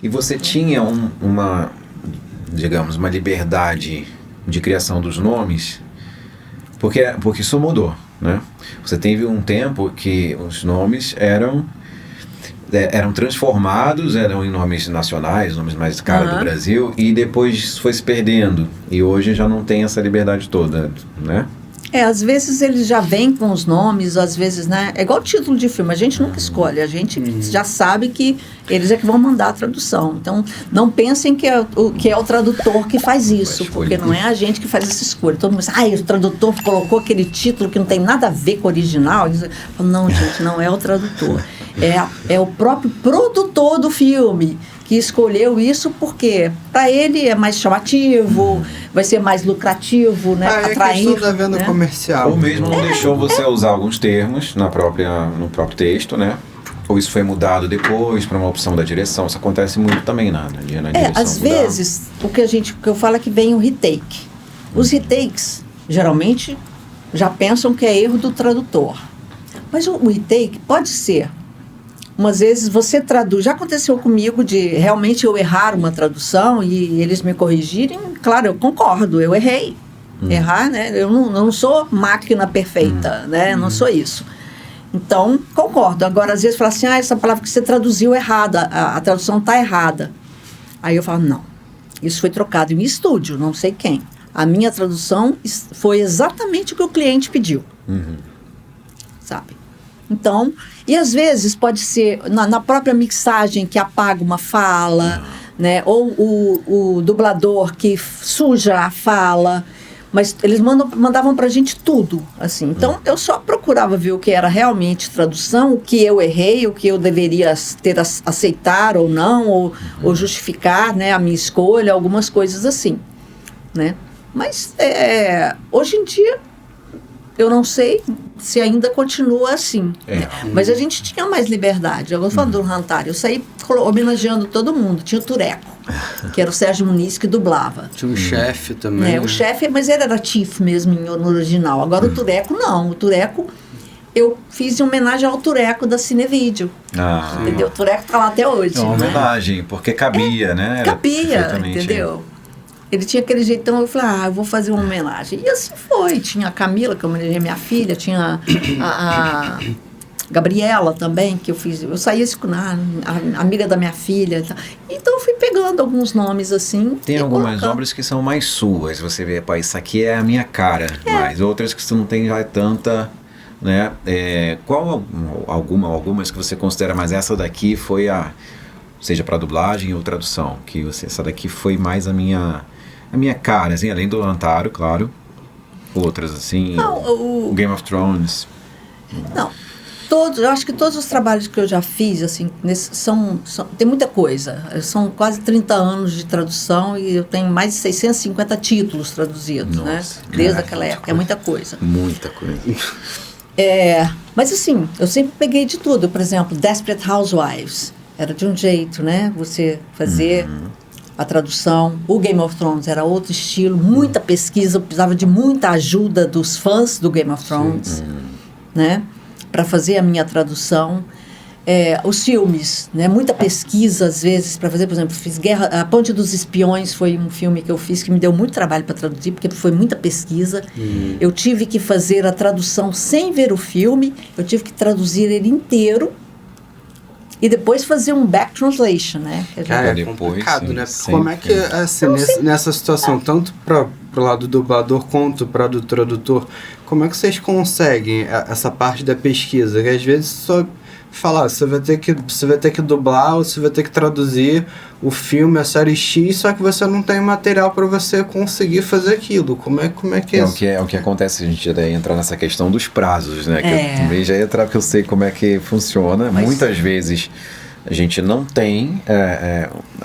E você tinha digamos, uma liberdade de criação dos nomes, porque isso mudou, né? Você teve um tempo que os nomes eram transformados, eram em nomes nacionais, nomes mais cara do Brasil, e depois foi se perdendo. E hoje já não tem essa liberdade toda, né? Às vezes eles já vêm com os nomes, às vezes, né? É igual o título de filme, a gente nunca escolhe, a gente já sabe que eles é que vão mandar a tradução. Então, não pensem que é o tradutor que faz isso, porque não é a gente que faz essa escolha. Todo mundo diz, o tradutor colocou aquele título que não tem nada a ver com o original. Não, gente, não é o tradutor. É o próprio produtor do filme que escolheu isso porque para ele é mais chamativo, vai ser mais lucrativo, né? Atrair, é questão da venda comercial. Ou mesmo não deixou você usar alguns termos no próprio texto, né? Ou isso foi mudado depois para uma opção da direção. Isso acontece muito também na direção. Às vezes, o que eu falo é que vem o retake. Os retakes, geralmente, já pensam que é erro do tradutor. Mas o retake pode ser. Umas vezes você traduz, já aconteceu comigo de realmente eu errar uma tradução e eles me corrigirem, claro, eu concordo, eu errei. Errar, né? Eu não sou máquina perfeita, né? Não sou isso. Então, concordo. Agora, às vezes, fala assim, essa palavra que você traduziu errada, a tradução está errada. Aí eu falo, não, isso foi trocado em estúdio, não sei quem. A minha tradução foi exatamente o que o cliente pediu. Sabe? Então, e às vezes pode ser na própria mixagem que apaga uma fala, né? Ou o dublador que suja a fala. Mas eles mandavam pra gente tudo, assim. Então, eu só procurava ver o que era realmente tradução, o que eu errei, o que eu deveria aceitar ou não, ou justificar, né, a minha escolha, algumas coisas assim, né? Mas, hoje em dia, eu não sei se ainda continua assim. Mas a gente tinha mais liberdade. Eu falo do Hantaro, eu saí homenageando todo mundo. Tinha o Tureco, que era o Sérgio Muniz que dublava. Tinha um chefe também. O chefe, mas ele era Chief mesmo no original. Agora o Tureco não. O Tureco, eu fiz em homenagem ao Tureco da Cinevídeo. Entendeu? O Tureco tá lá até hoje. É uma homenagem, porque cabia, né? Cabia, entendeu? Ele tinha aquele jeitão, eu falei, eu vou fazer uma homenagem. E assim foi. Tinha a Camila, que eu homenageei minha filha, tinha a Gabriela também, que eu fiz. Eu saí a amiga da minha filha. Então eu fui pegando alguns nomes assim. Tem algumas obras que são mais suas. Você vê, isso aqui é a minha cara. Mas outras que você não tem já tanta, né? Qual algumas que você considera, mas essa daqui foi seja para dublagem ou tradução, que essa daqui foi mais a minha cara, assim, além do Hantaro, claro. Outras, assim, o Game of Thrones. Não, eu acho que todos os trabalhos que eu já fiz, assim, tem muita coisa. São quase 30 anos de tradução e eu tenho mais de 650 títulos traduzidos, né? Desde aquela época, é muita coisa. Muita coisa. Mas assim, eu sempre peguei de tudo. Por exemplo, Desperate Housewives. Era de um jeito, né? Você fazer a tradução. O Game of Thrones era outro estilo, muita pesquisa, eu precisava de muita ajuda dos fãs do Game of Thrones, né? Para fazer a minha tradução. Os filmes, né? Muita pesquisa, às vezes, para fazer, por exemplo, fiz A Ponte dos Espiões, foi um filme que eu fiz que me deu muito trabalho para traduzir, porque foi muita pesquisa. Eu tive que fazer a tradução sem ver o filme, eu tive que traduzir ele inteiro, e depois fazer um back translation, né? É complicado, né? Como é que, assim, nessa situação, tanto para o lado do dublador quanto para do tradutor, como é que vocês conseguem essa parte da pesquisa? Que às vezes só falar, você vai ter que dublar ou você vai ter que traduzir o filme, a série X, só que você não tem material para você conseguir fazer aquilo. Como é que é isso? É o que acontece, a gente já entra nessa questão dos prazos, né? Que eu também já ia entrar, porque eu sei como é que funciona. Mas muitas vezes a gente não tem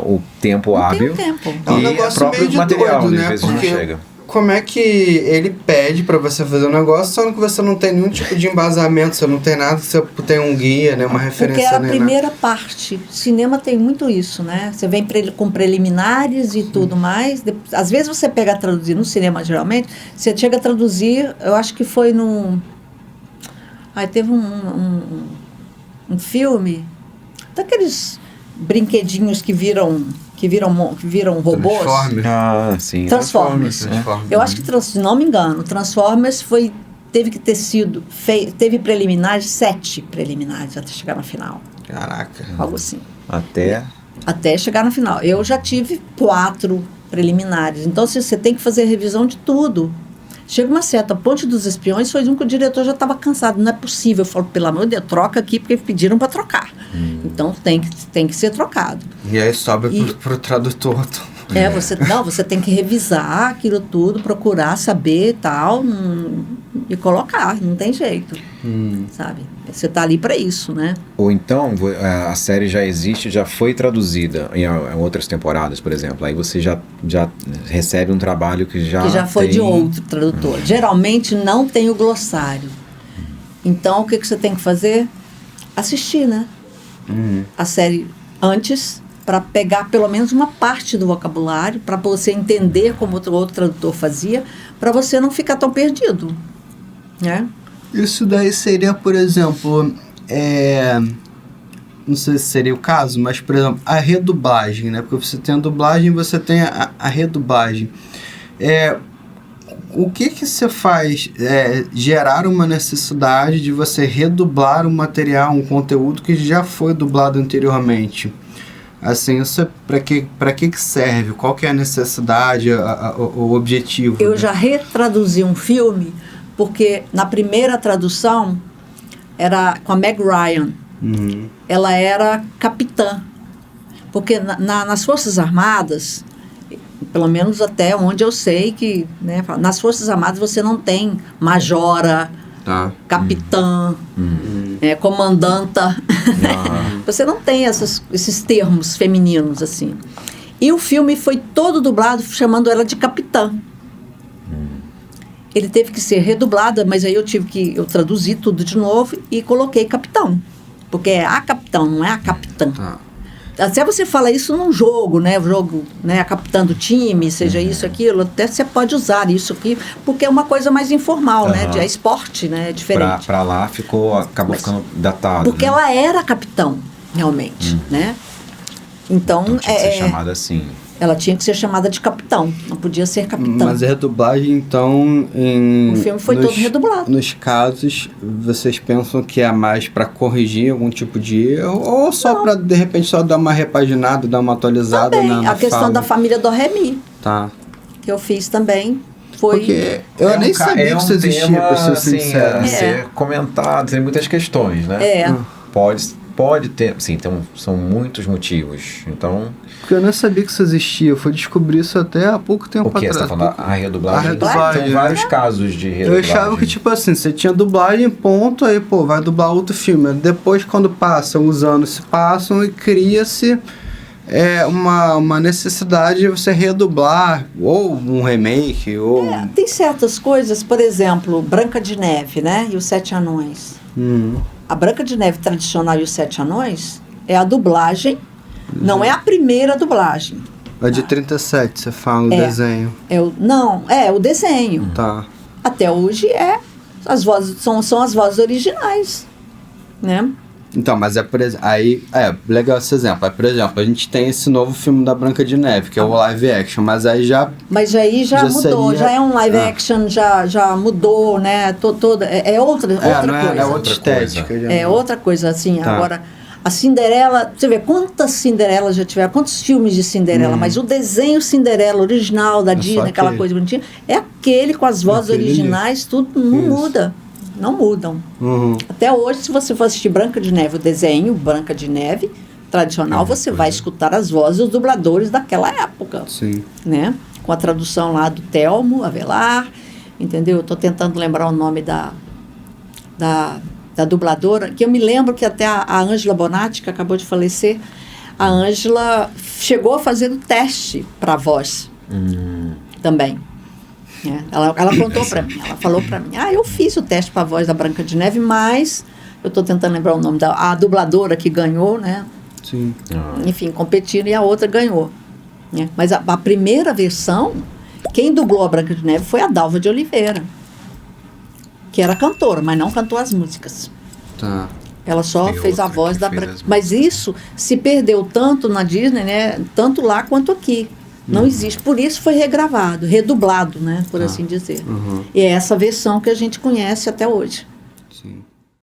o tempo hábil e o próprio material, doido, né? Às vezes não chega. Como é que ele pede pra você fazer um negócio, só que você não tem nenhum tipo de embasamento, você não tem nada, você tem um guia, né, uma referência. Porque é a primeira parte. Cinema tem muito isso, né? Você vem com preliminares e tudo mais. Às vezes você pega a traduzir no cinema, geralmente, você chega a traduzir, eu acho que foi teve um filme daqueles brinquedinhos que viram robôs. Transformers. Ah, sim. Transformers. Eu acho que, se não me engano, Transformers teve que ter sido teve preliminares, 7 preliminares até chegar na final. Caraca. Algo assim. Até chegar na final. Eu já tive 4 preliminares. Então, você tem que fazer revisão de tudo. Chega uma certa, Ponte dos Espiões foi um que o diretor já estava cansado. Não é possível. Eu falo, pelo amor de Deus, troca aqui, porque pediram para trocar. Então, tem que ser trocado. E aí sobe pro tradutor. Você tem que revisar aquilo tudo, procurar saber e tal, e colocar, não tem jeito, sabe? Você está ali para isso, né? Ou então, a série já existe, já foi traduzida em outras temporadas, por exemplo. Aí você já recebe um trabalho que já foi tem... de outro tradutor. Geralmente não tem o glossário. Então, o que você tem que fazer? Assistir, né? A série antes, para pegar pelo menos uma parte do vocabulário, para você entender como outro tradutor fazia, para você não ficar tão perdido, né? Isso daí seria, por exemplo, não sei se seria o caso, mas, por exemplo, a redublagem, né? Porque você tem a dublagem e você tem a redublagem. O que você faz gerar uma necessidade de você redublar um material, um conteúdo que já foi dublado anteriormente? Assim, isso para que serve? Qual que é a necessidade, o objetivo? Eu já retraduzi um filme, porque na primeira tradução era com a Meg Ryan. Ela era capitã. Porque nas Forças Armadas, pelo menos até onde eu sei que, né, nas Forças Armadas você não tem majora, capitã, comandanta. Você não tem esses termos femininos assim. E o filme foi todo dublado chamando ela de capitã. Ele teve que ser redublado, mas aí eu traduzi tudo de novo e coloquei capitão. Porque é a capitão, não é a capitã. Até você fala isso num jogo, né? O jogo, né? A capitã do time, seja isso, aquilo, até você pode usar isso aqui, porque é uma coisa mais informal, né? É esporte, né? É diferente. Pra lá acabou ficando datado. Porque ela era capitão, realmente, né? Então tinha que ser chamada assim. Ela tinha que ser chamada de capitão, não podia ser capitã. Mas a redublagem, então... O filme foi todo redublado. Nos casos, vocês pensam que é mais para corrigir algum tipo de erro? Ou só para, de repente, só dar uma repaginada, dar uma atualizada também, na a questão fala? Da família do Remy. Tá. Que eu fiz também. Foi... Porque eu nem sabia que isso existia, para ser sincero. Ser comentado, tem muitas questões, né? Pode ter, sim, são muitos motivos, então... Porque eu não sabia que isso existia, eu fui descobrir isso até há pouco tempo atrás. O que? Você tá falando a redublagem? A redublagem. Tem vários casos de redublagem. Eu achava que, tipo assim, você tinha dublagem, ponto, aí, vai dublar outro filme. Depois, quando passam, os anos se passam e cria-se uma necessidade de você redublar, ou um remake, ou... tem certas coisas, por exemplo, Branca de Neve, né? E os 7 Anões. A Branca de Neve tradicional e os 7 Anões é a dublagem, não é a primeira dublagem. A de 37, você fala, o desenho. O desenho. Tá. Até hoje as vozes são as vozes originais, né? Então, mas legal esse exemplo. Por exemplo, a gente tem esse novo filme da Branca de Neve, que é o live action, mas aí já... Mas aí já mudou, seria... já é um live action, já mudou, né? Outra coisa. É outra estética. Outra coisa, assim. Tá. Agora, a Cinderela, você vê quantas Cinderelas já tiveram, quantos filmes de Cinderela, mas o desenho Cinderela original da Disney, aquela coisa bonitinha, é aquele com as vozes originais, tudo não muda. Não mudam. Até hoje, se você for assistir Branca de Neve, o desenho Branca de Neve tradicional, você vai escutar as vozes dos dubladores daquela época. Sim. Né? Com a tradução lá do Telmo Avelar, entendeu? Eu estou tentando lembrar o nome da dubladora, que eu me lembro que até a Ângela Bonatti, que acabou de falecer, a Ângela chegou a fazer o teste para a voz também. Ela contou para mim, ela falou para mim, eu fiz o teste para a voz da Branca de Neve, mas eu estou tentando lembrar o nome a dubladora que ganhou, né? Sim. Enfim, competindo e a outra ganhou. Né? Mas a primeira versão, quem dublou a Branca de Neve foi a Dalva de Oliveira, que era cantora, mas não cantou as músicas. Tá. Ela só fez a voz da Branca. Mas isso se perdeu tanto na Disney, né? Tanto lá quanto aqui. Não existe. Por isso foi regravado, redublado, né? Por assim dizer. E é essa versão que a gente conhece até hoje. Sim.